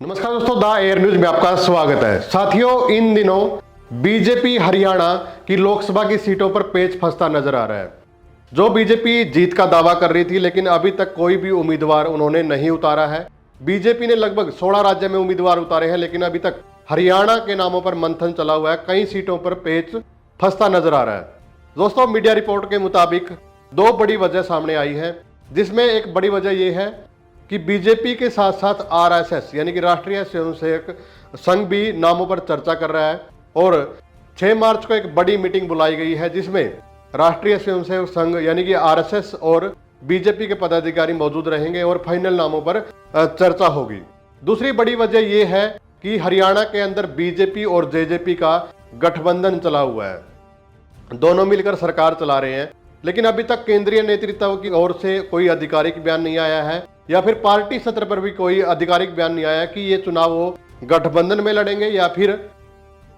नमस्कार दोस्तों, the air news में आपका स्वागत है। साथियों, इन दिनों बीजेपी हरियाणा की लोकसभा की सीटों पर पेच फंसता नजर आ रहा है। जो बीजेपी जीत का दावा कर रही थी, लेकिन अभी तक कोई भी उम्मीदवार उन्होंने नहीं उतारा है। बीजेपी ने लगभग 16 राज्य में उम्मीदवार उतारे हैं, लेकिन अभी तक हरियाणा के नामों पर मंथन चला हुआ है। कई सीटों पर पेच फंसता नजर आ रहा है। दोस्तों, मीडिया रिपोर्ट के मुताबिक दो बड़ी वजह सामने आई है, जिसमें एक बड़ी वजह यह है कि बीजेपी के साथ साथ आरएसएस यानी कि राष्ट्रीय स्वयंसेवक संघ भी नामों पर चर्चा कर रहा है। और 6 मार्च को एक बड़ी मीटिंग बुलाई गई है, जिसमें राष्ट्रीय स्वयंसेवक संघ यानी कि आरएसएस और बीजेपी के पदाधिकारी मौजूद रहेंगे और फाइनल नामों पर चर्चा होगी। दूसरी बड़ी वजह यह है कि हरियाणा के अंदर बीजेपी और जेजेपी का गठबंधन चला हुआ है। दोनों मिलकर सरकार चला रहे हैं, लेकिन अभी तक केंद्रीय नेतृत्व की ओर से कोई आधिकारिक बयान नहीं आया है, या फिर पार्टी सत्र पर भी कोई आधिकारिक बयान नहीं आया कि ये चुनाव वो गठबंधन में लड़ेंगे या फिर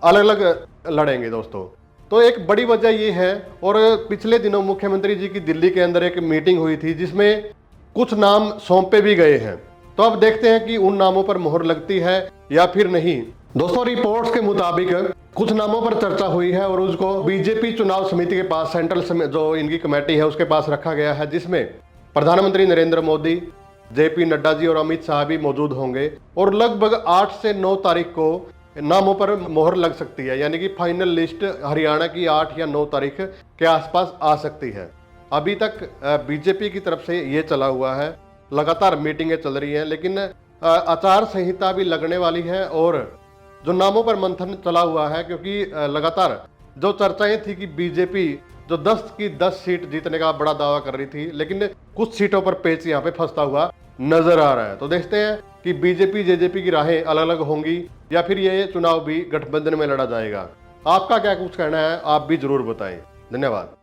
अलग अलग लड़ेंगे। दोस्तों, तो एक बड़ी वजह ये है। और पिछले दिनों मुख्यमंत्री जी की दिल्ली के अंदर एक मीटिंग हुई थी, जिसमें कुछ नाम सौंपे भी गए हैं। तो अब देखते हैं कि उन नामों पर मोहर लगती है या फिर नहीं। दोस्तों, रिपोर्ट्स के मुताबिक कुछ नामों पर चर्चा हुई है और उसको बीजेपी चुनाव समिति के पास, सेंट्रल जो इनकी कमेटी है उसके पास रखा गया है, जिसमें प्रधानमंत्री नरेंद्र मोदी, जेपी नड्डा जी और अमित शाह भी मौजूद होंगे। और लगभग 8 से 9 तारीख को नामों पर मोहर लग सकती है, यानी कि फाइनल लिस्ट हरियाणा की 8 या 9 तारीख के आसपास आ सकती है। अभी तक बीजेपी की तरफ से ये चला हुआ है, लगातार मीटिंगें चल रही हैं, लेकिन आचार संहिता भी लगने वाली है और जो नामों पर मंथन चला हुआ है, क्योंकि लगातार जो चर्चाएं थी कि बीजेपी जो 10 की 10 सीट जीतने का बड़ा दावा कर रही थी, लेकिन कुछ सीटों पर पेच यहाँ पे फंसता हुआ नजर आ रहा है। तो देखते हैं कि बीजेपी जेजेपी की राहें अलग अलग होंगी या फिर ये चुनाव भी गठबंधन में लड़ा जाएगा। आपका क्या कुछ कहना है, आप भी जरूर बताएं। धन्यवाद।